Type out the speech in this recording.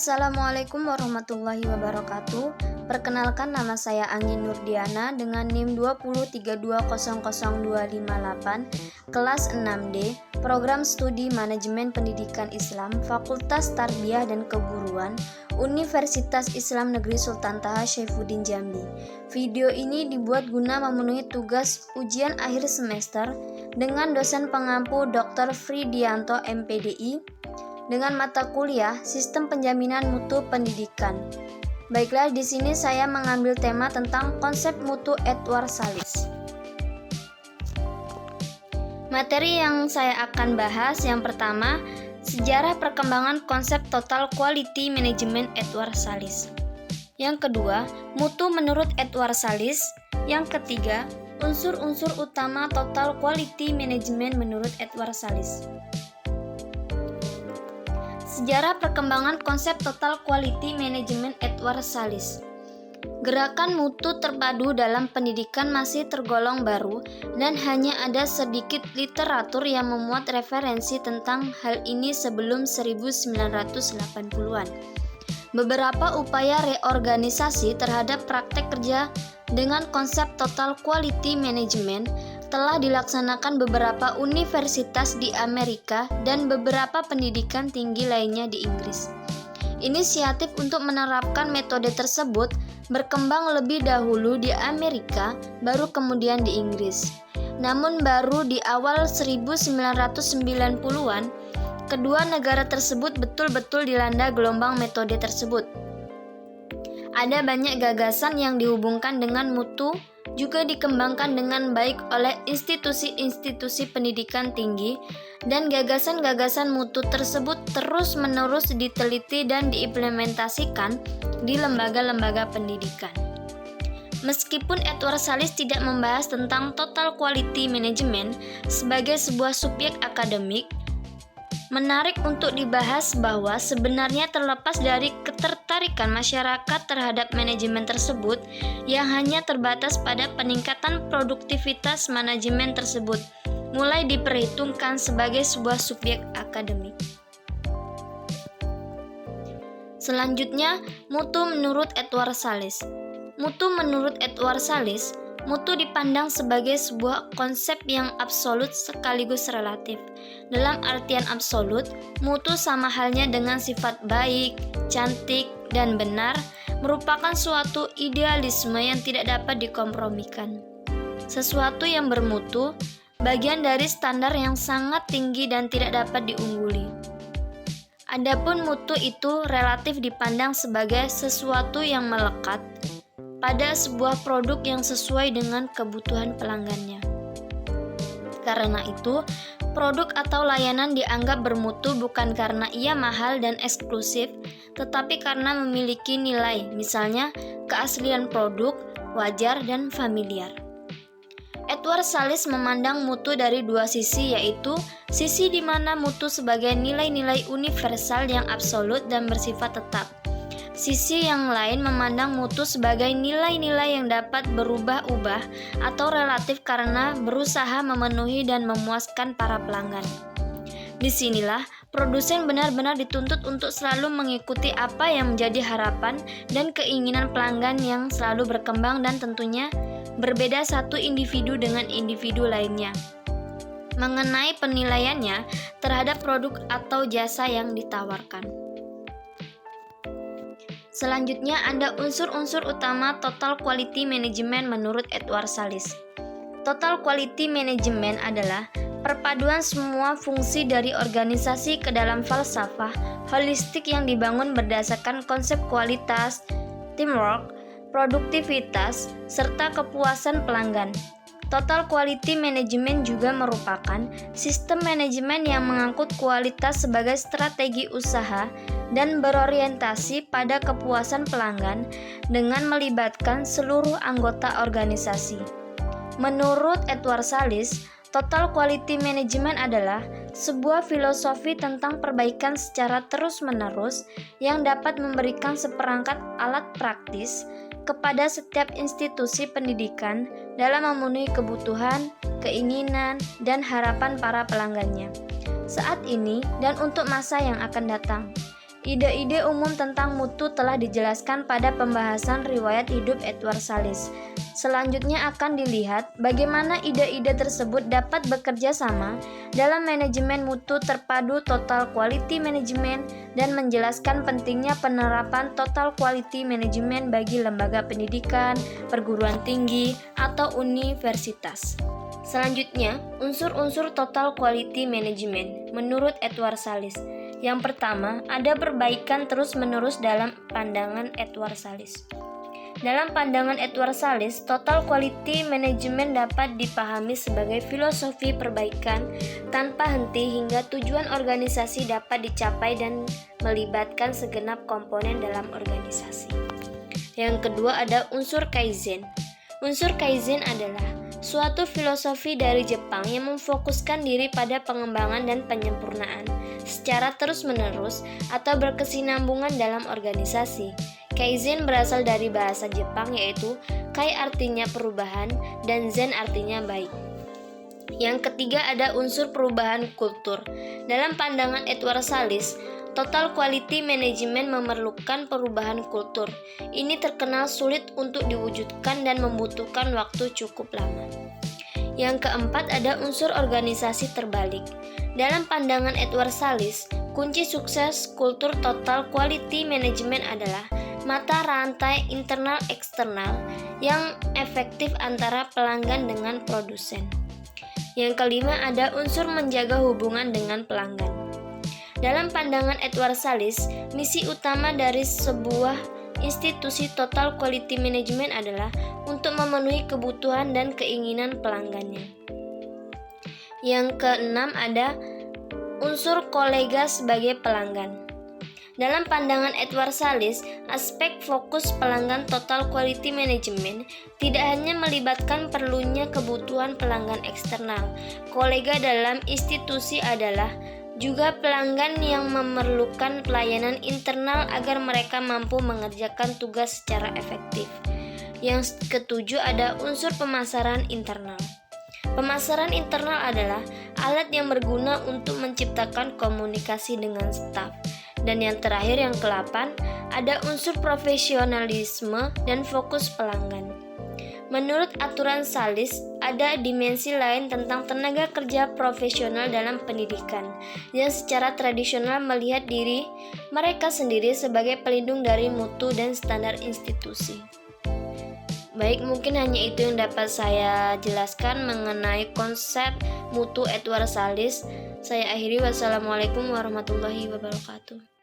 Assalamualaikum warahmatullahi wabarakatuh. Perkenalkan, nama saya Anggi Nurdiana dengan NIM 203200258, kelas 6D, Program Studi Manajemen Pendidikan Islam, Fakultas Tarbiyah dan Keguruan, Universitas Islam Negeri Sultan Taha Saifuddin Jambi. Video ini dibuat guna memenuhi tugas ujian akhir semester dengan dosen pengampu Dr. Fridianto MPDI dengan mata kuliah Sistem Penjaminan Mutu Pendidikan. Baiklah, di sini saya mengambil tema tentang konsep mutu Edward Salis. Materi yang saya akan bahas yang pertama, sejarah perkembangan konsep Total Quality Management Edward Salis. Yang kedua, mutu menurut Edward Salis. Yang ketiga, unsur-unsur utama Total Quality Management menurut Edward Salis. Sejarah perkembangan konsep Total Quality Management Edward Salis. Gerakan mutu terpadu dalam pendidikan masih tergolong baru dan hanya ada sedikit literatur yang memuat referensi tentang hal ini sebelum 1980-an. Beberapa upaya reorganisasi terhadap praktek kerja dengan konsep Total Quality Management telah dilaksanakan beberapa universitas di Amerika dan beberapa pendidikan tinggi lainnya di Inggris. Inisiatif untuk menerapkan metode tersebut berkembang lebih dahulu di Amerika, baru kemudian di Inggris. Namun baru di awal 1990-an, kedua negara tersebut betul-betul dilanda gelombang metode tersebut. Ada banyak gagasan yang dihubungkan dengan mutu, juga dikembangkan dengan baik oleh institusi-institusi pendidikan tinggi, dan gagasan-gagasan mutu tersebut terus-menerus diteliti dan diimplementasikan di lembaga-lembaga pendidikan. Meskipun Edward Salis tidak membahas tentang Total Quality Management sebagai sebuah subjek akademik, menarik untuk dibahas bahwa sebenarnya terlepas dari ketertarikan masyarakat terhadap manajemen tersebut yang hanya terbatas pada peningkatan produktivitas manajemen tersebut, mulai diperhitungkan sebagai sebuah subjek akademik. Selanjutnya, mutu menurut Edward Salis. Mutu menurut Edward Salis, mutu dipandang sebagai sebuah konsep yang absolut sekaligus relatif. Dalam artian absolut, mutu sama halnya dengan sifat baik, cantik, dan benar, merupakan suatu idealisme yang tidak dapat dikompromikan. Sesuatu yang bermutu, bagian dari standar yang sangat tinggi dan tidak dapat diungguli. Adapun mutu itu relatif dipandang sebagai sesuatu yang melekat pada sebuah produk yang sesuai dengan kebutuhan pelanggannya. Karena itu, produk atau layanan dianggap bermutu bukan karena ia mahal dan eksklusif, tetapi karena memiliki nilai, misalnya keaslian produk, wajar, dan familiar. Edward Salis memandang mutu dari dua sisi, yaitu sisi di mana mutu sebagai nilai-nilai universal yang absolut dan bersifat tetap. Sisi yang lain memandang mutu sebagai nilai-nilai yang dapat berubah-ubah atau relatif karena berusaha memenuhi dan memuaskan para pelanggan. Disinilah produsen benar-benar dituntut untuk selalu mengikuti apa yang menjadi harapan dan keinginan pelanggan yang selalu berkembang dan tentunya berbeda satu individu dengan individu lainnya mengenai penilaiannya terhadap produk atau jasa yang ditawarkan. Selanjutnya ada unsur-unsur utama Total Quality Management menurut Edward Salis. Total Quality Management adalah perpaduan semua fungsi dari organisasi ke dalam falsafah holistik yang dibangun berdasarkan konsep kualitas, teamwork, produktivitas, serta kepuasan pelanggan. Total Quality Management juga merupakan sistem manajemen yang mengangkut kualitas sebagai strategi usaha dan berorientasi pada kepuasan pelanggan dengan melibatkan seluruh anggota organisasi. Menurut Edward Salis, Total Quality Management adalah sebuah filosofi tentang perbaikan secara terus-menerus yang dapat memberikan seperangkat alat praktis kepada setiap institusi pendidikan dalam memenuhi kebutuhan, keinginan, dan harapan para pelanggannya saat ini dan untuk masa yang akan datang. Ide-ide umum tentang mutu telah dijelaskan pada pembahasan riwayat hidup Edward Salis. Selanjutnya akan dilihat bagaimana ide-ide tersebut dapat bekerja sama dalam manajemen mutu terpadu total quality management dan menjelaskan pentingnya penerapan total quality management bagi lembaga pendidikan, perguruan tinggi, atau universitas. Selanjutnya, unsur-unsur total quality management menurut Edward Salis. Yang pertama, ada perbaikan terus-menerus dalam pandangan Edward Salis. Dalam pandangan Edward Salis, total quality management dapat dipahami sebagai filosofi perbaikan tanpa henti hingga tujuan organisasi dapat dicapai dan melibatkan segenap komponen dalam organisasi. Yang kedua ada unsur kaizen. Unsur kaizen adalah suatu filosofi dari Jepang yang memfokuskan diri pada pengembangan dan penyempurnaan secara terus-menerus atau berkesinambungan dalam organisasi. Kaizen berasal dari bahasa Jepang yaitu kai artinya perubahan dan zen artinya baik. Yang ketiga ada unsur perubahan kultur. Dalam pandangan Edward Salis, total quality management memerlukan perubahan kultur. Ini terkenal sulit untuk diwujudkan dan membutuhkan waktu cukup lama. Yang keempat ada unsur organisasi terbalik. Dalam pandangan Edward Salis, kunci sukses kultur total quality management adalah mata rantai internal eksternal yang efektif antara pelanggan dengan produsen. Yang kelima ada unsur menjaga hubungan dengan pelanggan. Dalam pandangan Edward Salis, misi utama dari sebuah institusi total quality management adalah untuk memenuhi kebutuhan dan keinginan pelanggannya. Yang keenam ada unsur kolega sebagai pelanggan. Dalam pandangan Edward Salis, aspek fokus pelanggan total quality management tidak hanya melibatkan perlunya kebutuhan pelanggan eksternal. Kolega dalam institusi adalah juga pelanggan yang memerlukan pelayanan internal agar mereka mampu mengerjakan tugas secara efektif. Yang ketujuh ada unsur pemasaran internal. Pemasaran internal adalah alat yang berguna untuk menciptakan komunikasi dengan staf. Dan yang terakhir yang ke-8 ada unsur profesionalisme dan fokus pelanggan. Menurut aturan Salis, ada dimensi lain tentang tenaga kerja profesional dalam pendidikan yang secara tradisional melihat diri mereka sendiri sebagai pelindung dari mutu dan standar institusi. Baik, mungkin hanya itu yang dapat saya jelaskan mengenai konsep mutu Edward Salis. Saya akhiri, wassalamualaikum warahmatullahi wabarakatuh.